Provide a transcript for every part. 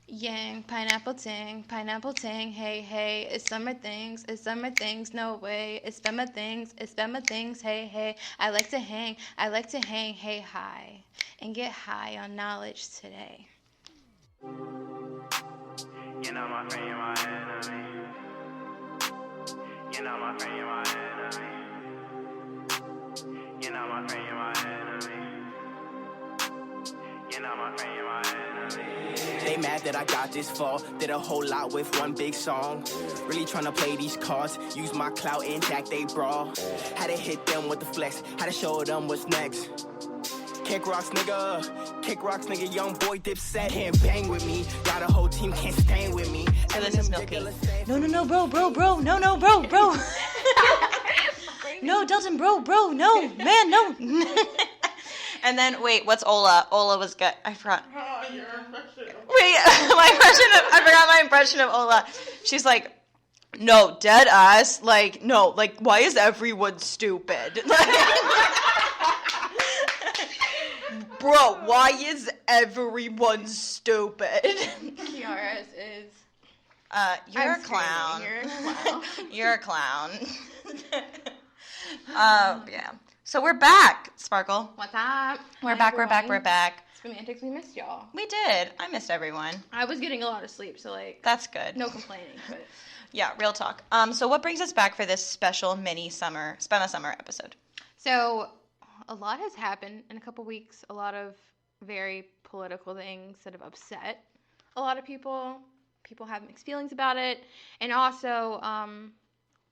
Yang, pineapple ting, hey, hey, it's summer things, no way, it's Spemma things, hey, hey, I like to hang, hey, high, and get high on knowledge today. You know my friend, you're my enemy. You know my friend, you're my enemy. You know my friend, you're my enemy. You know my friend, you're my enemy. They mad that I got this far. Did a whole lot with one big song. Really tryna play these cards. Use my clout and jack they bra. Had to hit them with the flex. Had to show them what's next. Kick rocks, nigga, young boy Dipset. Can't bang with me. Got a whole team, can't stand with me. So this is Milky. No, bro. No, bro. No, Delton, bro. No, man, no. And then, wait, what's Ola? Ola was good. I forgot. Oh, your impression. Wait, I forgot my impression of Ola. She's like, no, dead ass. Like, no, like, why is everyone stupid? Bro, why is everyone stupid? Kiara's is. You're I'm a clown. screaming. You're a clown. Yeah. So we're back, Sparkle. What's up? We're Hi, back. everyone. Semantics, we missed y'all. We did. I missed everyone. I was getting a lot of sleep, so That's good. no complaining. But Yeah, real talk. So what brings us back for this special mini Spemma Summer episode? so a lot has happened in a couple weeks. A lot of very political things that have upset a lot of people. People have mixed feelings about it, and also,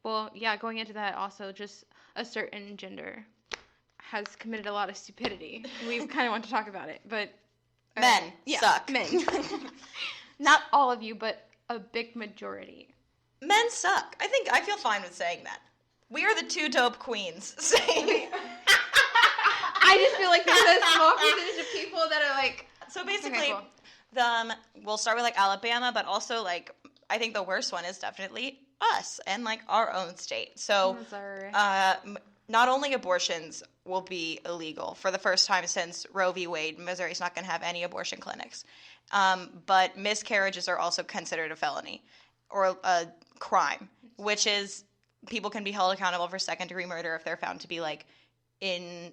going into that, also just a certain gender has committed a lot of stupidity. We kind of want to talk about it, but Men suck. Men. Not all of you, but a big majority. Men suck. I feel fine with saying that. We are the two dope queens. Saying I just feel like there's a small percentage of people that are like. So basically, Okay, cool. We'll start with like Alabama, but also like I think the worst one is definitely us and like our own state. So Missouri. not only abortions will be illegal for the first time since Roe v. Wade, Missouri's not going to have any abortion clinics. But miscarriages are also considered a felony or a crime, which is people can be held accountable for second-degree murder if they're found to be like in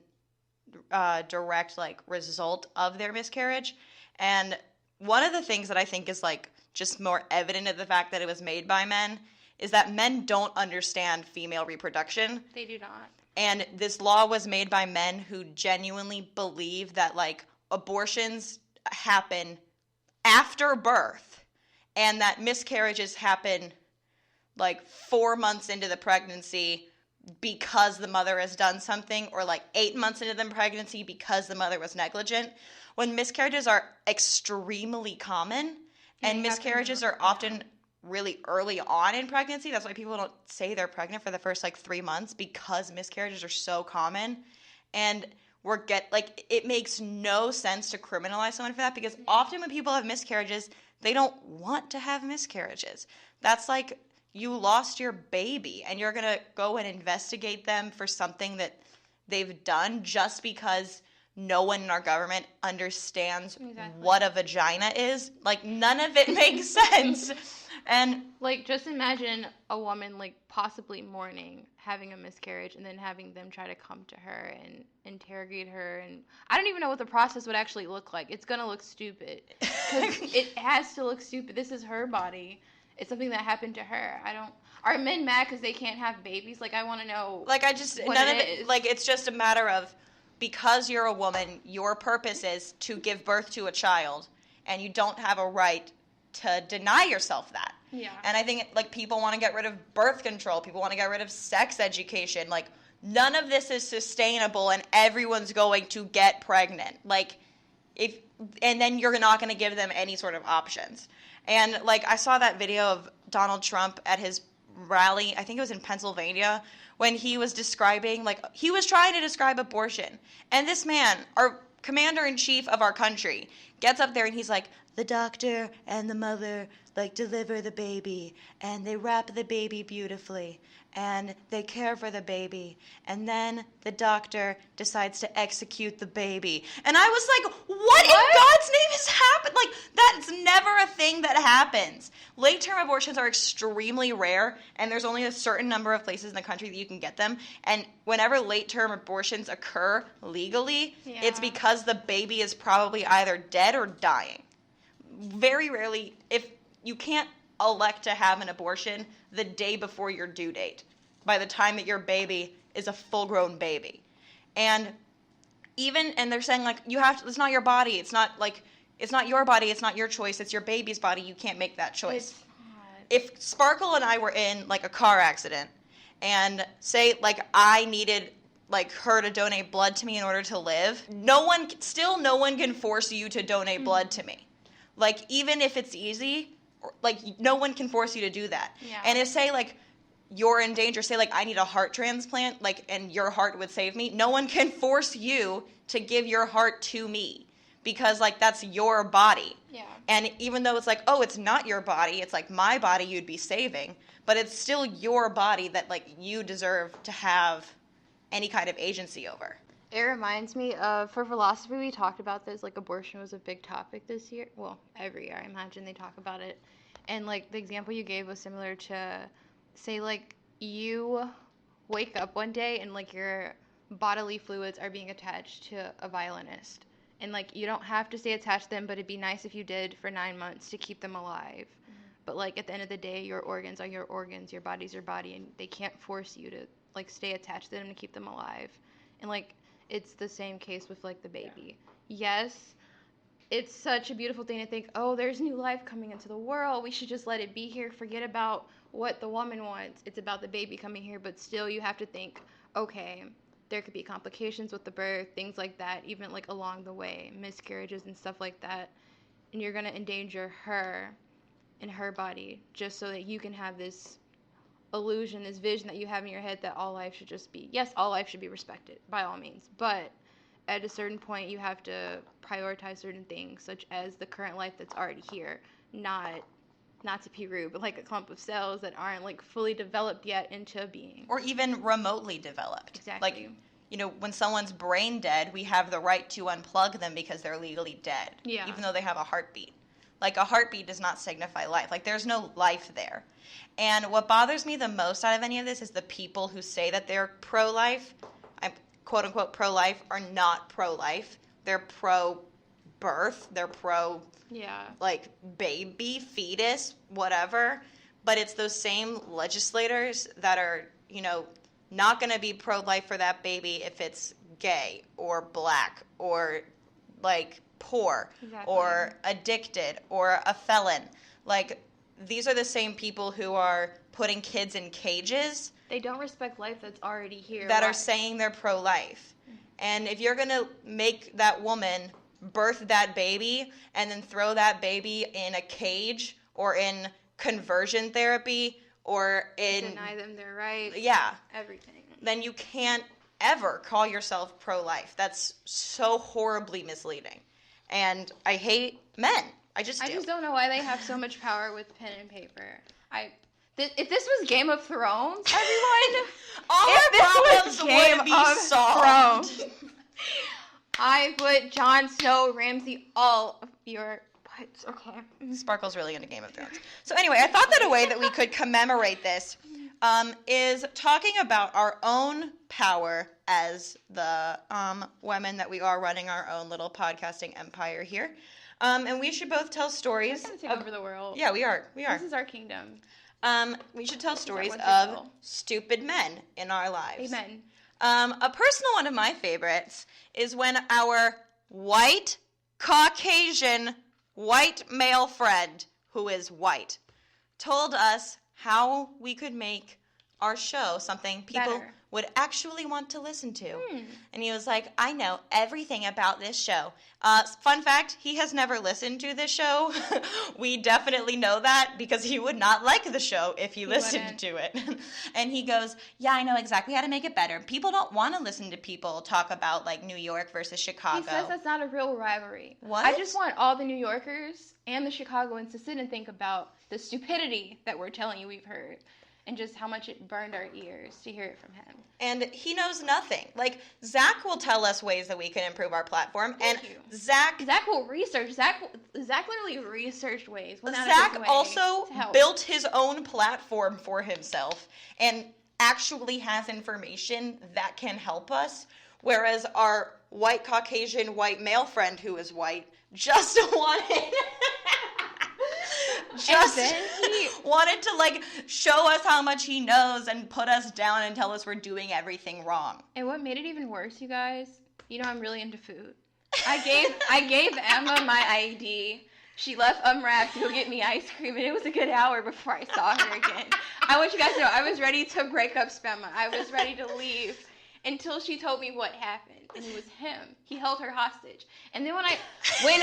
direct like result of their miscarriage. And one of the things that I think is like just more evident of the fact that it was made by men is that men don't understand female reproduction. They do not. And this law was made by men who genuinely believe that like abortions happen after birth and that miscarriages happen like 4 months into the pregnancy because the mother has done something, or like 8 months into the pregnancy because the mother was negligent, when miscarriages are extremely common and miscarriages are often really early on in pregnancy. That's why people don't say they're pregnant for the first like 3 months, because miscarriages are so common. And it makes no sense to criminalize someone for that, because often when people have miscarriages, they don't want to have miscarriages. That's like you lost your baby and you're going to go and investigate them for something that they've done just because no one in our government understands what a vagina is. Like, none of it makes sense. And like, just imagine a woman like possibly mourning, having a miscarriage, and then having them try to come to her and interrogate her. And I don't even know what the process would actually look like. It's going to look stupid. Because it has to look stupid. This is her body. It's something that happened to her. Are men mad because they can't have babies? Like, I want to know. Like, what it's just a matter of, because you're a woman, your purpose is to give birth to a child, and you don't have a right to deny yourself that. Yeah. And I think, like, people want to get rid of birth control. People want to get rid of sex education. Like, none of this is sustainable, and everyone's going to get pregnant. Like, and then you're not going to give them any sort of options. And, like, I saw that video of Donald Trump at his rally, I think it was in Pennsylvania, when he was describing, like, he was trying to describe abortion. And this man, our commander-in-chief of our country, gets up there and he's like, the doctor and the mother, like, deliver the baby, and they wrap the baby beautifully, and they care for the baby, and then the doctor decides to execute the baby. And I was like, what in God's name has happened? Like, that's That's never a thing that happens. Late-term abortions are extremely rare, and there's only a certain number of places in the country that you can get them. And whenever late-term abortions occur legally, it's because the baby is probably either dead or dying. Very rarely, if you can't elect to have an abortion the day before your due date, by the time that your baby is a full-grown baby. And they're saying, like, you have to, it's not your body, it's not your body, it's not your choice, it's your baby's body, you can't make that choice. If Sparkle and I were in, like, a car accident, and say, like, I needed, like, her to donate blood to me in order to live, no one can force you to donate blood to me. Like, even if it's easy, like, no one can force you to do that. Yeah. And if, say, like, you're in danger, say, like, I need a heart transplant, like, and your heart would save me, no one can force you to give your heart to me, because, like, that's your body. Yeah. And even though it's like, oh, it's not your body, it's like my body you'd be saving, but it's still your body that, like, you deserve to have any kind of agency over. It reminds me of, for philosophy, we talked about this, like, abortion was a big topic this year. Well, every year, I imagine they talk about it. And, like, the example you gave was similar to, say, like, you wake up one day and, like, your bodily fluids are being attached to a violinist. And, like, you don't have to stay attached to them, but it'd be nice if you did for 9 months to keep them alive. Mm-hmm. But, like, at the end of the day, your organs are your organs, your body's your body, and they can't force you to, like, stay attached to them to keep them alive. And, like, it's the same case with, like, the baby. Yeah. Yes, it's such a beautiful thing to think, oh, there's new life coming into the world. We should just let it be here. Forget about what the woman wants. It's about the baby coming here. But still, you have to think, okay, there could be complications with the birth, things like that, even, like, along the way, miscarriages and stuff like that. And you're going to endanger her and her body just so that you can have this illusion, this vision that you have in your head that all life should just be, yes, all life should be respected, by all means. But at a certain point, you have to prioritize certain things, such as the current life that's already here, not to be rude, but like a clump of cells that aren't, like, fully developed yet into a being. Or even remotely developed. Exactly. Like, you know, when someone's brain dead, we have the right to unplug them because they're legally dead. Yeah. Even though they have a heartbeat. Like, a heartbeat does not signify life. Like, there's no life there. And what bothers me the most out of any of this is the people who say that they're pro-life, quote-unquote pro-life, are not pro-life. They're pro-birth. They're pro, like, baby, fetus, whatever. But it's those same legislators that are, you know, not going to be pro-life for that baby if it's gay or black or, like, poor or addicted or a felon. Like, these are the same people who are putting kids in cages. They don't respect life that's already here. That are saying they're pro-life. And if you're going to make that woman birth that baby and then throw that baby in a cage or in conversion therapy or in... deny them their rights. Yeah. Everything. Then you can't ever call yourself pro-life. That's so horribly misleading. And I hate men. I just don't know why they have so much power with pen and paper. If this was Game of Thrones, everyone, all our problems would be solved. I put Jon Snow, Ramsay, all of your butts. Okay. Sparkle's really into Game of Thrones. So anyway, I thought that a way that we could commemorate this is talking about our own power as the women that we are running our own little podcasting empire here. And we should both tell stories. We're gonna take over the world. Yeah, we are. This is our kingdom. We should tell stories of stupid men in our lives. Amen. A personal one of my favorites is when our white, Caucasian, white male friend, who is white, told us how we could make our show something people better. Would actually want to listen to. And he was like, I know everything about this show. Fun fact, he has never listened to this show. We definitely know that because he would not like the show if he listened to it. And he goes, yeah, I know exactly how to make it better. People don't want to listen to people talk about, like, New York versus Chicago. He says that's not a real rivalry. What? I just want all the New Yorkers and the Chicagoans to sit and think about the stupidity that we're telling you we've heard. and just how much it burned our ears to hear it from him. And he knows nothing. Like, Zach will tell us ways that we can improve our platform. Thank and you. Zach will research. Zach literally researched ways. Zach also built his own platform for himself and actually has information that can help us, whereas our white Caucasian white male friend who is white just wanted wanted to like show us how much he knows and put us down and tell us we're doing everything wrong. And what made it even worse, you guys, I'm really into food. I gave Emma my ID. She left unwrapped to go get me ice cream, and it was a good hour before I saw her again. I want you guys to know, I was ready to break up Spemma. I was ready to leave until she told me what happened, and it was him. He held her hostage. And then when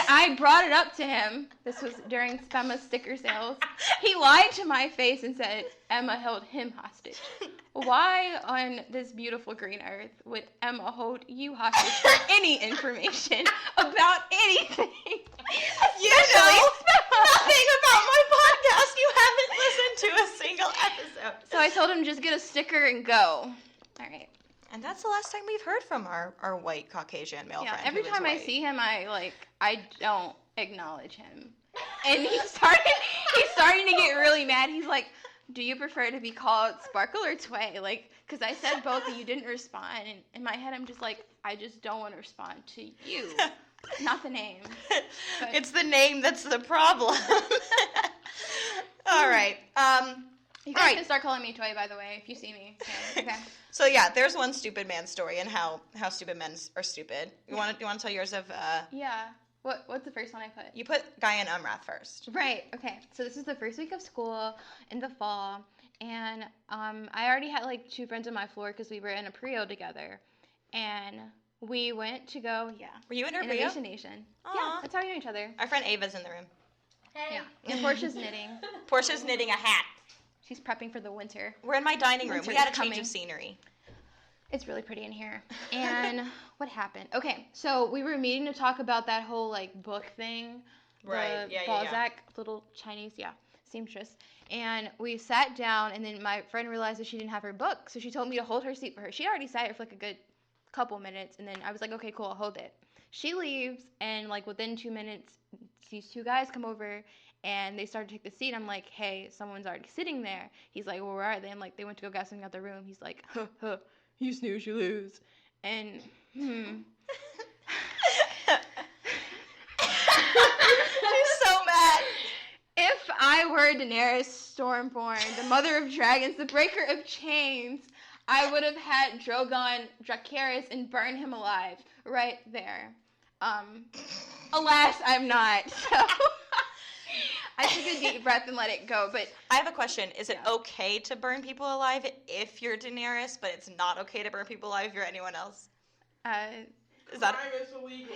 I brought it up to him, this was during Spemma's sticker sales, he lied to my face and said Emma held him hostage. Why on this beautiful green earth would Emma hold you hostage for any information about anything? You know nothing about my podcast. You haven't listened to a single episode. So I told him just get a sticker and go. All right. And that's the last time we've heard from our white Caucasian male friend. Every time I see him, I don't acknowledge him. And he's starting to get really mad. He's like, do you prefer to be called Sparkle or Tway? Like, because I said both and you didn't respond. And in my head, I'm just like, I just don't want to respond to you. Not the name. But. It's the name that's the problem. All right. You guys can start calling me Toy, by the way, if you see me. Yeah, okay. So yeah, there's one stupid man story and how stupid men are stupid. You want to tell yours of? Yeah. What's the first one I put? You put Guy and Umrath first. Right. Okay. So this is the first week of school in the fall, and I already had like 2 friends on my floor because we were in a Prio together, and we went to go. Yeah. Were you in her Prio? Innovation Nation. Aww. Yeah. That's how we know each other. Our friend Ava's in the room. Hey. Yeah. And Portia's knitting. Portia's knitting a hat. She's prepping for the winter. We're in my dining room. Winter's We had a change coming. of scenery. It's really pretty in here. And what happened? Okay, so we were meeting to talk about that whole like book thing. Right. Yeah. Balzac, little Chinese, seamstress. And we sat down, and then my friend realized that she didn't have her book, so she told me to hold her seat for her. She already sat here for like a good couple minutes, and then I was like, okay, cool, I'll hold it. She leaves, and like within 2 minutes, these 2 guys come over, and they started to take the seat. I'm like, hey, someone's already sitting there. He's like, well, where are they? I'm like, they went to go get something out the room. He's like, you snooze, you lose. And, She's so mad. If I were Daenerys Stormborn, the mother of dragons, the breaker of chains, I would have had Drogon Dracarys and burned him alive right there. Alas, I'm not. So I took a deep breath and let it go. But I have a question. Is it okay to burn people alive if you're Daenerys, but it's not okay to burn people alive if you're anyone else? Is that It's illegal.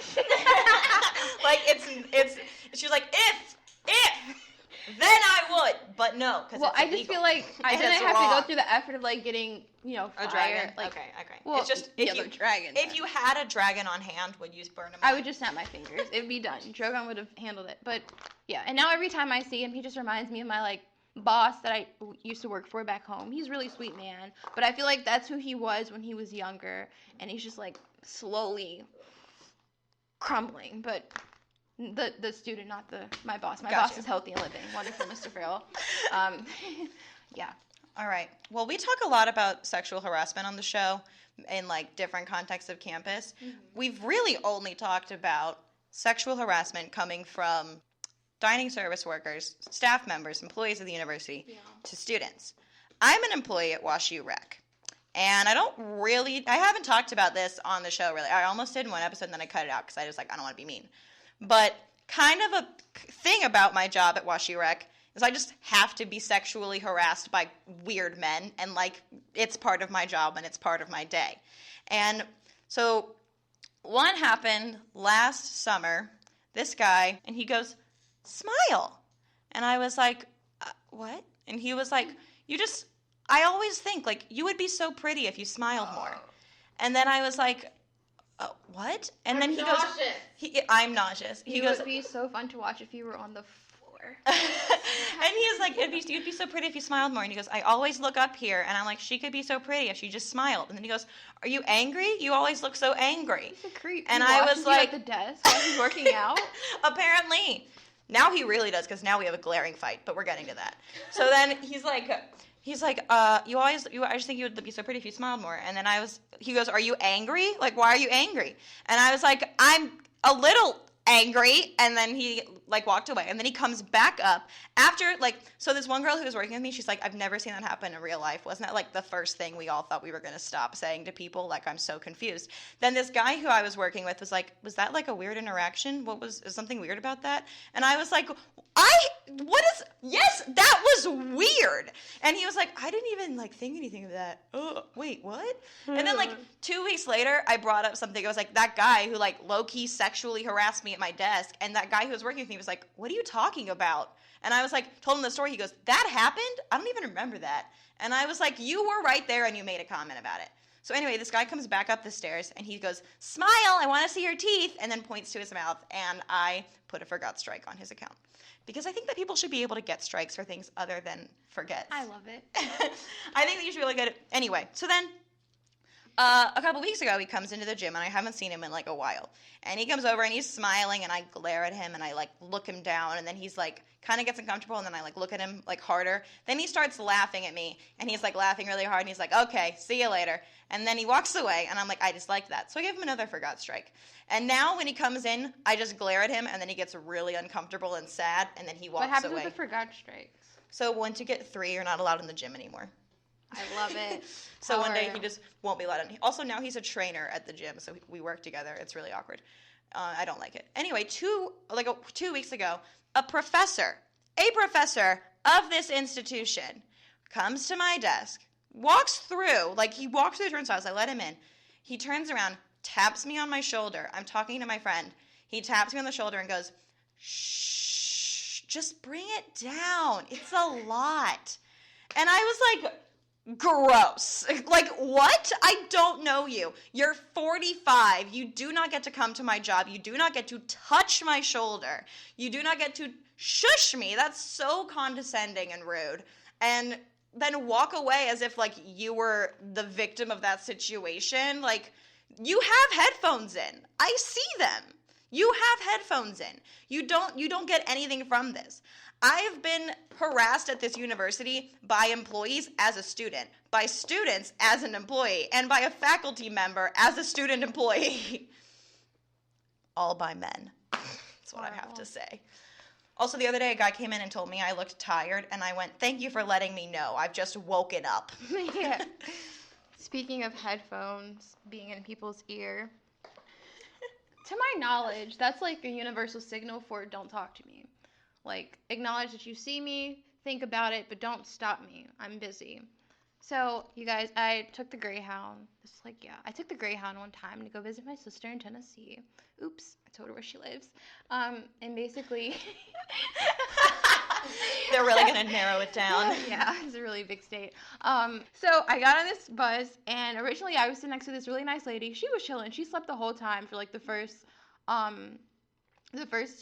like it's? She's like if then I would, but no, because I just feel like I didn't have to go through the effort of like getting fire. A dragon. Like, okay. Well, it's just dragon. If you had a dragon on hand, would you burn him? I would just snap my fingers. It would be done. Drogon would have handled it. But yeah, and now every time I see him, he just reminds me of my like boss that I used to work for back home. He's a really sweet man, but I feel like that's who he was when he was younger, and he's just like slowly crumbling. But the student, not my boss. My boss is healthy and living. Wonderful, Mr. Farrell. Yeah. All right. Well, we talk a lot about sexual harassment on the show in like different contexts of campus. Mm-hmm. We've really only talked about sexual harassment coming from dining service workers, staff members, employees of the university, to students. I'm an employee at WashU Rec, and I haven't talked about this on the show really. I almost did in one episode and then I cut it out because I was like, I don't want to be mean. But kind of a thing about my job at WashU Rec is I just have to be sexually harassed by weird men, and like it's part of my job and it's part of my day. And so one happened last summer. This guy, and he goes, smile. And I was like, what? And he was like, I always think like you would be so pretty if you smiled more. And then I was like, what? And then he goes, I'm nauseous. It would be so fun to watch if you were on the floor. And he's like, you'd be so pretty if you smiled more. And he goes, I always look up here. And I'm like, she could be so pretty if she just smiled. And then he goes, are you angry? You always look so angry. He's a creep. And He I watches was you like, at the desk while he's working out. Apparently. Now he really does, because now we have a glaring fight, but we're getting to that. So then he's like, I just think you would be so pretty if you smiled more. And then he goes, are you angry? Like, why are you angry? And I was like, I'm a little angry. And then he like walked away. And then he comes back up after so this one girl who was working with me, she's like, I've never seen that happen in real life. Wasn't that like the first thing we all thought we were going to stop saying to people? Like, I'm so confused. Then this guy who I was working with was like, was that like a weird interaction? Is something weird about that? And I was like, yes, that was weird. And he was like, I didn't even like think anything of that. Oh, wait, what? And then like 2 weeks later, I brought up something. I was like, that guy who like low-key sexually harassed me at my desk, and that guy who was working with me was like, what are you talking about? And I was like, told him the story. He goes, that happened? I don't even remember that. And I was like, you were right there and you made a comment about it. So anyway, this guy comes back up the stairs and he goes, smile, I want to see your teeth, and then points to his mouth, and I put a forgot strike on his account. Because I think that people should be able to get strikes for things other than forgets. I love it. I think that you should be really good at anyway. So then a couple weeks ago, he comes into the gym, and I haven't seen him in like a while. And he comes over and he's smiling, and I glare at him and I like look him down, and then he's like kind of gets uncomfortable, and then I like look at him like harder. Then he starts laughing at me, and he's like laughing really hard, and he's like, okay, see you later. And then he walks away, and I'm like, I just like that. So I give him another forgot strike. And now when he comes in, I just glare at him, and then he gets really uncomfortable and sad, and then he walks away. What happens with the forgot strikes? So once you get 3, you're not allowed in the gym anymore. I love it. So one day he just won't be allowed in. Also, now he's a trainer at the gym, so we work together. It's really awkward. I don't like it. Anyway, 2 weeks ago, a professor of this institution comes to my desk, walks through the turnstiles. I let him in. He turns around, taps me on my shoulder. I'm talking to my friend. He taps me on the shoulder and goes, shh, just bring it down. It's a lot. And I was like, gross. Like, what? I don't know you. You're 45. You do not get to come to my job. You do not get to touch my shoulder. You do not get to shush me. That's so condescending and rude. And then walk away as if like you were the victim of that situation. Like, you have headphones in. I see them. You have headphones in. You don't get anything from this. I've been harassed at this university by employees as a student, by students as an employee, and by a faculty member as a student employee. All by men. That's what I have to say. Also, the other day, a guy came in and told me I looked tired, and I went, thank you for letting me know. I've just woken up. Yeah. Speaking of headphones being in people's ear, to my knowledge, that's like a universal signal for don't talk to me. Like, acknowledge that you see me, think about it, but don't stop me. I'm busy. So, you guys, I took the Greyhound. I took the Greyhound one time to go visit my sister in Tennessee. Oops, I told her where she lives. And basically... They're really going to narrow it down. Yeah, it's a really big state. So I got on this bus, and originally I was sitting next to this really nice lady. She was chilling. She slept the whole time for like the first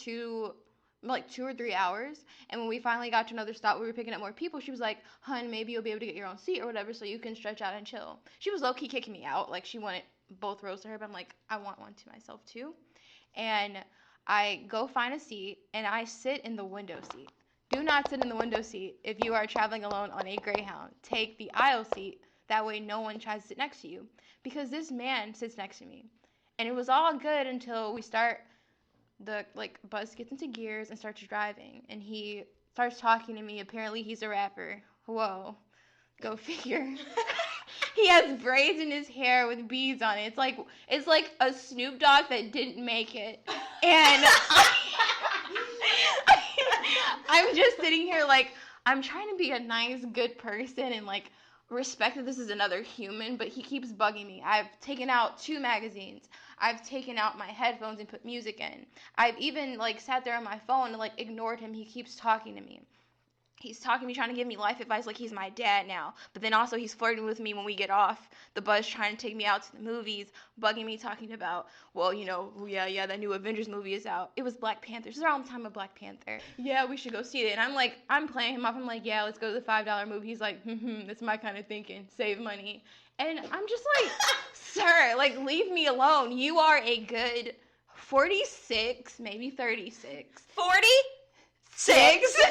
2 or 3 hours. And when we finally got to another stop, we were picking up more people. She was like, hun, maybe you'll be able to get your own seat or whatever so you can stretch out and chill. She was low-key kicking me out. Like, she wanted both rows to her, but I'm like, I want one to myself too. And I go find a seat, and I sit in the window seat. Do not sit in the window seat if you are traveling alone on a Greyhound. Take the aisle seat. That way no one tries to sit next to you. Because this man sits next to me. And it was all good until the bus gets into gears and starts driving. And he starts talking to me. Apparently he's a rapper. Whoa. Go figure. He has braids in his hair with beads on it. It's like a Snoop Dogg that didn't make it. And I'm just sitting here like, I'm trying to be a nice, good person and like respect that this is another human, but he keeps bugging me. I've taken out 2 magazines. I've taken out my headphones and put music in. I've even like sat there on my phone and like ignored him. He keeps talking to me. He's talking to me, trying to give me life advice like he's my dad now. But then also he's flirting with me when we get off the bus, trying to take me out to the movies, bugging me, talking about, well, yeah, that new Avengers movie is out. It was Black Panther. This is around the time of Black Panther. Yeah, we should go see it. And I'm playing him off. I'm like, yeah, let's go to the $5 movie. He's like, that's my kind of thinking. Save money. And I'm just like, sir, like, leave me alone. You are a good 46, maybe 36. 46?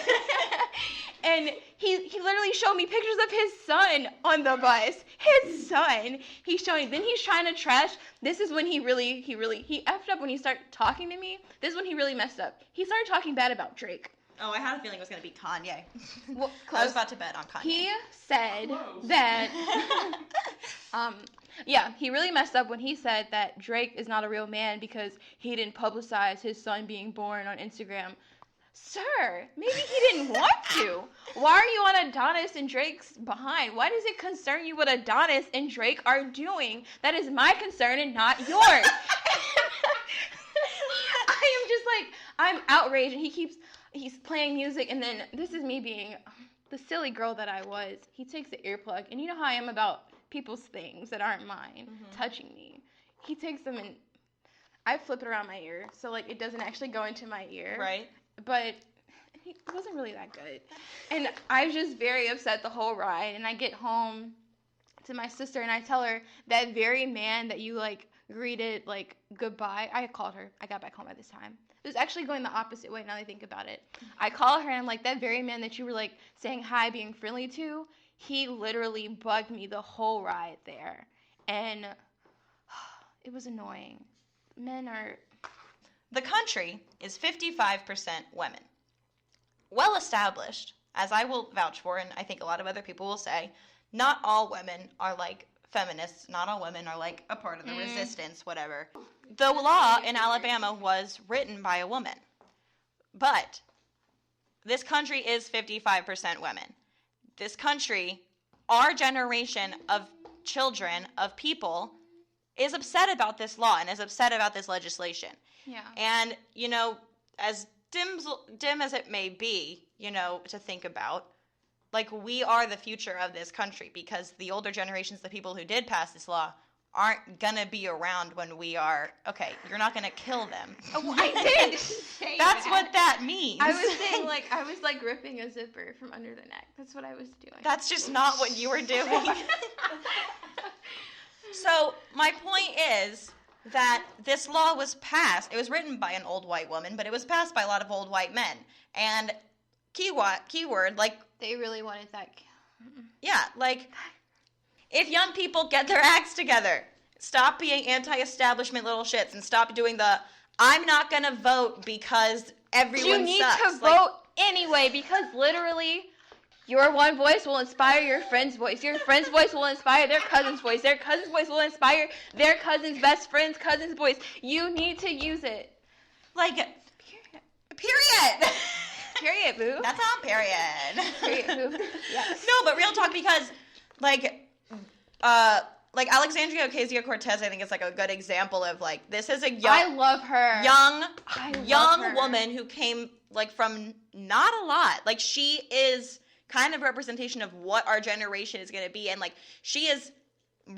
And he literally showed me pictures of his son on the bus. His son. He's showing. Then he's trying to trash. This is when he effed up when he started talking to me. This is when he really messed up. He started talking bad about Drake. Oh, I had a feeling it was going to be Kanye. Well, I was about to bet on Kanye. He said that, he really messed up when he said that Drake is not a real man because he didn't publicize his son being born on Instagram. Sir, maybe he didn't want to. Why are you on Adonis and Drake's behind? Why does it concern you what Adonis and Drake are doing? That is my concern and not yours. I am just like, I'm outraged, and he's playing music, and then this is me being the silly girl that I was. He takes the earplug, and you know how I am about people's things that aren't mine touching me. He takes them, and I flip it around my ear, so like it doesn't actually go into my ear. Right. But it wasn't really that good. And I was just very upset the whole ride. And I get home to my sister and I tell her that very man that you like greeted like goodbye. I called her. I got back home at this time. It was actually going the opposite way now that I think about it. I call her and I'm like, that very man that you were like saying hi, being friendly to, he literally bugged me the whole ride there. And it was annoying. Men are... The country is 55% women. Well established, as I will vouch for, and I think a lot of other people will say, not all women are like feminists. Not all women are like a part of the resistance, whatever. The law in Alabama was written by a woman. But this country is 55% women. This country, our generation of children, of people, is upset about this law and is upset about this legislation. Yeah. And, as dim as it may be, to think about, like, we are the future of this country because the older generations, the people who did pass this law, aren't going to be around when we are, okay, you're not going to kill them. Oh, I did say That's that. what that means. I was saying, I was ripping a zipper from under the neck. That's what I was doing. That's just not what you were doing. So, my point is that this law was passed. It was written by an old white woman, but it was passed by a lot of old white men. And keyword, like... They really wanted that. Yeah, like, if young people get their acts together, stop being anti-establishment little shits, and stop doing the, I'm not gonna vote because everyone sucks. You need to vote anyway, because literally... Your one voice will inspire your friend's voice. Your friend's voice will inspire their cousin's voice. Their cousin's voice will inspire their cousin's best friend's cousin's voice. You need to use it. Like, period. Period, boo. That's on period. Period, boo. Yes. No, but real talk, because, like Alexandria Ocasio-Cortez, I think is like a good example of like, this is a young... I love her. Young woman who came like from not a lot. Like, she is... kind of representation of what our generation is going to be, and like she is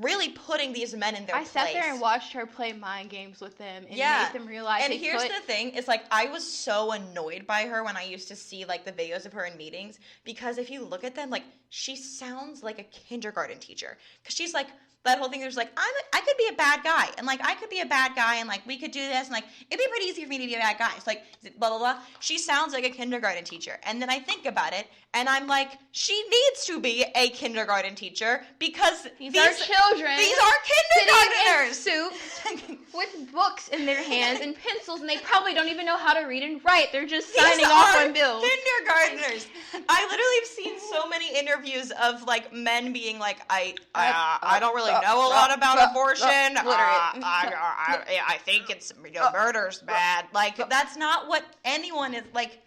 really putting these men in their place. I sat there and watched her play mind games with them and made them realize. And here's the thing: is like I was so annoyed by her when I used to see like the videos of her in meetings, because if you look at them, like she sounds like a kindergarten teacher, because she's like. That whole thing, there's like, I could be a bad guy, and like, I could be a bad guy, and like, we could do this, and like, it'd be pretty easy for me to be a bad guy. It's like, blah, blah, blah. She sounds like a kindergarten teacher. And then I think about it, and I'm like, she needs to be a kindergarten teacher, because these are children. These are kindergartners. Sitting in suits with books in their hands and pencils, and they probably don't even know how to read and write. They're just signing off on bills. Kindergartners. I literally have seen so many interviews of like men being like, I don't really know a lot about abortion. I think it's murder's bad. Like, that's not what anyone is like.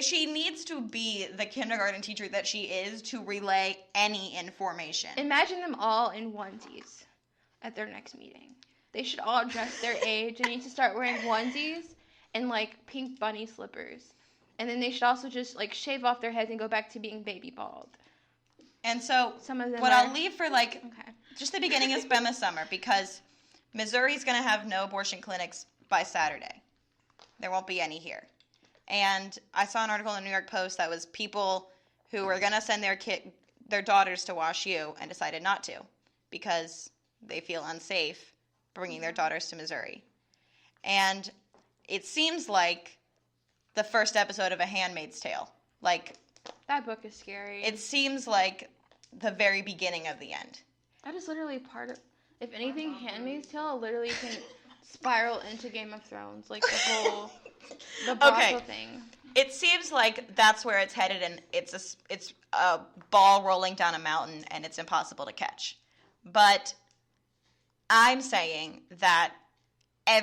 She needs to be the kindergarten teacher that she is to relay any information. Imagine them all in onesies at their next meeting. They should all dress their age. They need to start wearing onesies and like pink bunny slippers. And then they should also just, like, shave off their heads and go back to being baby bald. And so Some of them what are... I'll leave for, like, Okay. just the beginning of Spemma Summer, because Missouri's going to have no abortion clinics by Saturday. There won't be any here. And I saw an article in the New York Post that was people who were going to send their daughters to Wash U and decided not to because they feel unsafe bringing their daughters to Missouri. And it seems like the first episode of A Handmaid's Tale. Like, That book is scary. it seems like the very beginning of the end. That is literally part of... If anything, Handmaid's Tale literally can spiral into Game of Thrones. Like, the whole... The brothel thing. It seems like that's where it's headed, and it's a ball rolling down a mountain, and it's impossible to catch. But I'm saying that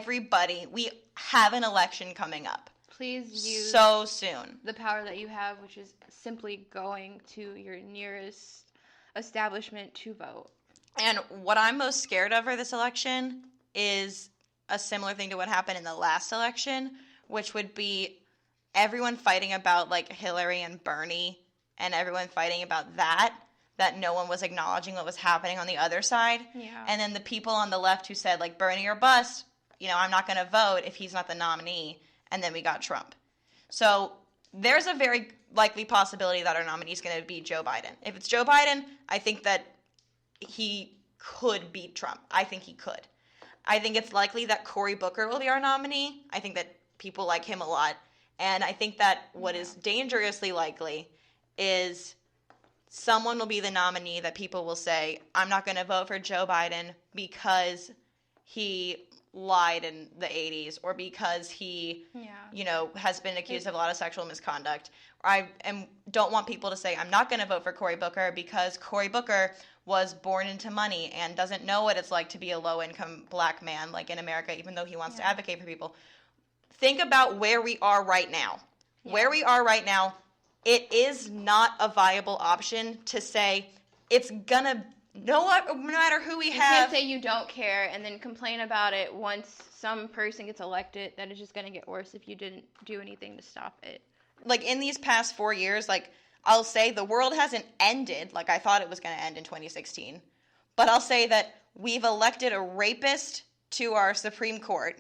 we have an election coming up. Please use so soon. the power that you have, which is simply going to your nearest establishment to vote. And what I'm most scared of for this election is a similar thing to what happened in the last election, which would be everyone fighting about, like, Hillary and Bernie, and everyone fighting about that no one was acknowledging what was happening on the other side. Yeah. And then the people on the left who said, like, Bernie or bust, I'm not going to vote if he's not the nominee. And then we got Trump. So there's a very likely possibility that our nominee is going to be Joe Biden. If it's Joe Biden, I think that he could beat Trump. I think he could. I think it's likely that Cory Booker will be our nominee. I think that people like him a lot. And I think that what is dangerously likely is someone will be the nominee that people will say, I'm not going to vote for Joe Biden because he lied in the 80s or because he, has been accused of a lot of sexual misconduct. I don't want people to say, I'm not going to vote for Cory Booker because Cory Booker was born into money and doesn't know what it's like to be a low-income black man, like in America, even though he wants to advocate for people. Think about where we are right now. Yeah. Where we are right now, it is not a viable option to say it's gonna, no matter who we have. You can't say you don't care and then complain about it once some person gets elected. That is just gonna get worse if you didn't do anything to stop it. Like, in these past 4 years, like, I'll say the world hasn't ended like I thought it was going to end in 2016. But I'll say that we've elected a rapist to our Supreme Court.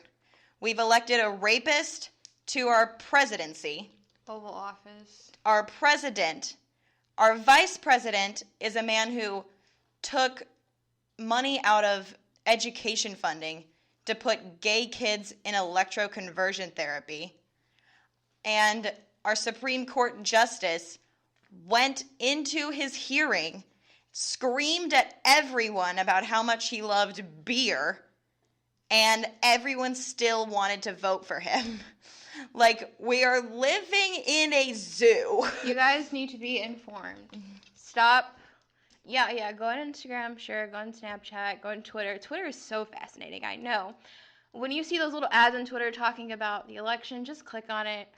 We've elected a rapist to our presidency. Oval Office. Our president. Our vice president is a man who took money out of education funding to put gay kids in electroconversion therapy. And our Supreme Court justice went into his hearing, screamed at everyone about how much he loved beer, and everyone still wanted to vote for him. Like, we are living in a zoo. You guys need to be informed. Stop. Yeah, go on Instagram, sure, go on Snapchat, go on Twitter. Twitter is so fascinating, I know. When you see those little ads on Twitter talking about the election, just click on it.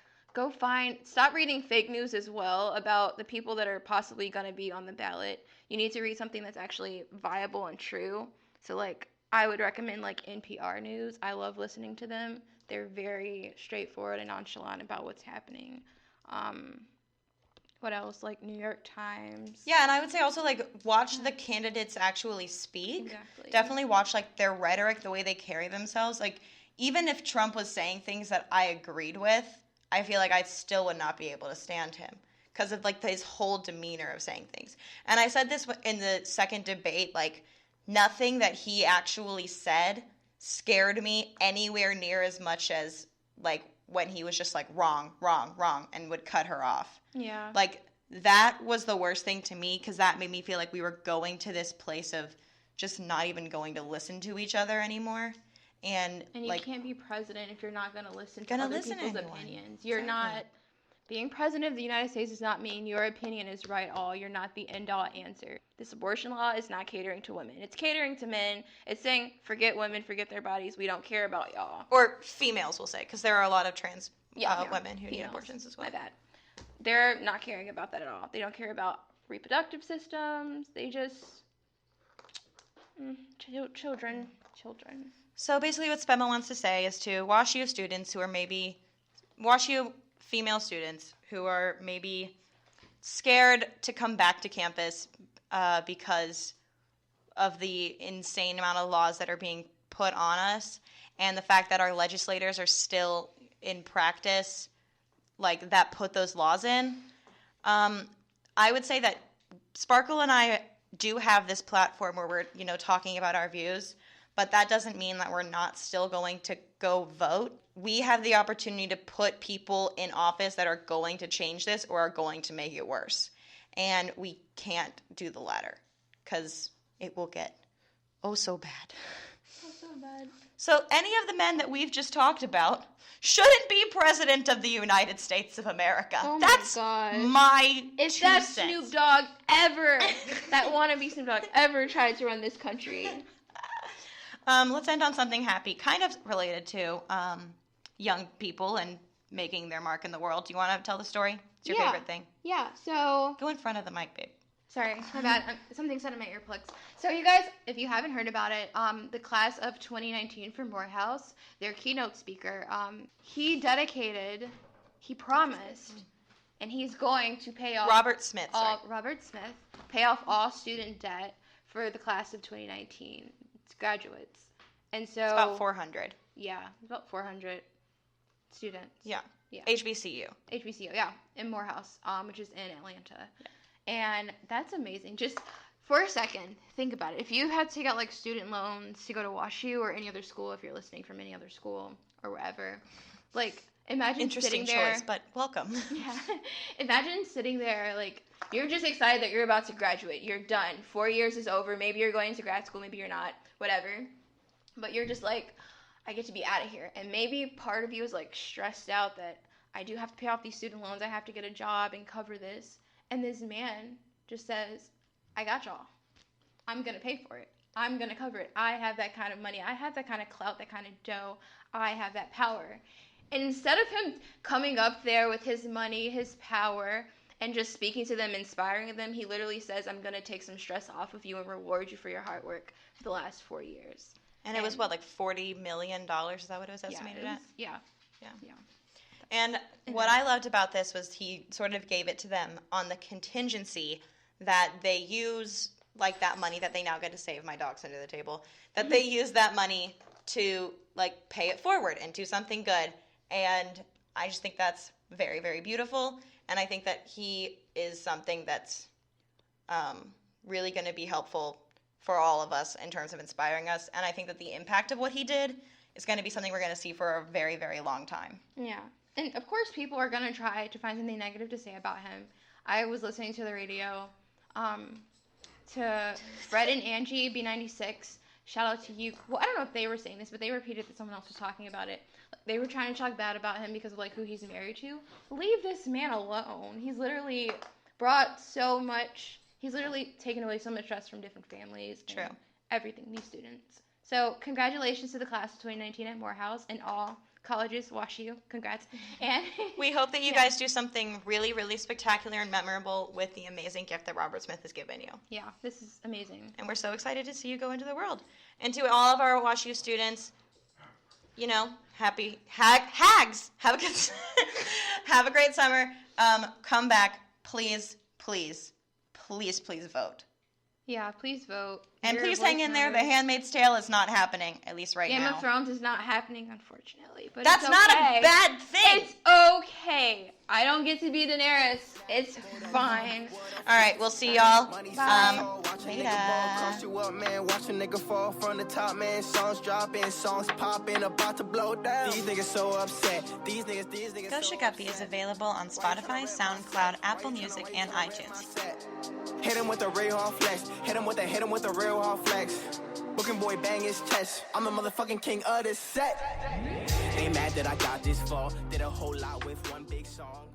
Stop reading fake news as well about the people that are possibly going to be on the ballot. You need to read something that's actually viable and true. So, like, I would recommend, like, NPR News. I love listening to them. They're very straightforward and nonchalant about what's happening. What else? Like, New York Times. Yeah, and I would say also, like, watch the candidates actually speak. Exactly. Definitely watch, like, their rhetoric, the way they carry themselves. Like, even if Trump was saying things that I agreed with, I feel like I still would not be able to stand him because of, like, his whole demeanor of saying things. And I said this in the second debate, like, nothing that he actually said scared me anywhere near as much as, like, when he was just like, wrong, and would cut her off. Yeah. Like, that was the worst thing to me because that made me feel like we were going to this place of just not even going to listen to each other anymore. And you like, can't be president if you're not going to listen to gonna other listen to people's anyone. opinions. You're Exactly. not... Being president of the United States does not mean your opinion is right all. You're not the end-all answer. This abortion law is not catering to women. It's catering to men. It's saying, forget women, forget their bodies. We don't care about y'all. Or females will say, because there are a lot of trans Yeah, women who need females. abortions as well. My bad. They're not caring about that at all. They don't care about reproductive systems. They just... children. So basically what Spemma wants to say is to WashU students who are maybe... WashU female students who are maybe scared to come back to campus because of the insane amount of laws that are being put on us, and the fact that our legislators are still in practice, like, that put those laws in. I would say that Sparkle and I do have this platform where we're, you know, talking about our views, but that doesn't mean that we're not still going to go vote. We have the opportunity to put people in office that are going to change this or are going to make it worse. And we can't do the latter because it will get so bad. So bad. So any of the men that we've just talked about shouldn't be president of the United States of America. Oh my That's gosh. my If two that cents. Snoop Dogg ever, that wannabe Snoop Dogg ever tried to run this country. Let's end on something happy, kind of related to young people and making their mark in the world. Do you want to tell the story? It's your favorite thing. Yeah, so... Go in front of the mic, babe. Sorry, my bad. Something said in my earplugs. So you guys, if you haven't heard about it, the class of 2019 for Morehouse, their keynote speaker, he promised, and he's going to pay off... Robert Smith, pay off all student debt for the class of 2019. It's graduates. And so... It's about 400. Yeah, about 400 students. Yeah. Yeah. HBCU, yeah, in Morehouse, which is in Atlanta. Yeah. And that's amazing. Just for a second, think about it. If you had to take out like student loans to go to WashU or any other school, if you're listening from any other school or wherever, like imagine interesting sitting there. choice, but welcome. Yeah. Imagine sitting there like you're just excited that you're about to graduate. You're done. 4 years is over. Maybe you're going to grad school. Maybe you're not. Whatever. But you're just like, I get to be out of here. And maybe part of you is like stressed out that I do have to pay off these student loans. I have to get a job and cover this. And this man just says, I got y'all. I'm going to pay for it. I'm going to cover it. I have that kind of money. I have that kind of clout, that kind of dough. I have that power. And instead of him coming up there with his money, his power, and just speaking to them, inspiring them, he literally says, I'm going to take some stress off of you and reward you for your hard work for the last 4 years. And it was what, like $40 million? Is that what it was estimated at? Yeah. And what I loved about this was he sort of gave it to them on the contingency that they use, like, that money that they now get to save, my dog's under the table, that they use that money to, like, pay it forward and do something good. And I just think that's very, very beautiful. And I think that he is something that's really going to be helpful for all of us in terms of inspiring us. And I think that the impact of what he did is going to be something we're going to see for a very, very long time. Yeah. And, of course, people are going to try to find something negative to say about him. I was listening to the radio to Fred and Angie, B96. Shout out to you. Well, I don't know if they were saying this, but they repeated that someone else was talking about it. They were trying to talk bad about him because of, like, who he's married to. Leave this man alone. He's literally brought so much. He's literally taken away so much stress from different families. True. And everything, these students. So, congratulations to the class of 2019 at Morehouse and all colleges. WashU. Congrats. And we hope that you guys do something really, really spectacular and memorable with the amazing gift that Robert Smith has given you. Yeah, this is amazing. And we're so excited to see you go into the world. And to all of our WashU students, you know, happy hags. Have a good have a great summer. Come back, please, please, please, please vote. Yeah, please vote. And Your please voice hang in there. The matters. Handmaid's Tale is not happening, at least right Game now. of Thrones is not happening, unfortunately. But That's it's not okay. a bad thing. It's okay. I don't get to be Daenerys. It's fine. All right, we'll see y'all. Bye. Watch a nigga ball cost you up, man. Watch a nigga fall from the top, man. Songs dropping, songs popping, about to blow down. These niggas so upset. These niggas. Gosha Guppy is available on Spotify, SoundCloud, Apple Music, and iTunes. Hit him with a real hard flex. Hit him with a real hard flex. Booking boy bang his chest. I'm the motherfucking king of this set. They mad that I got this far. Did a whole lot with one big song.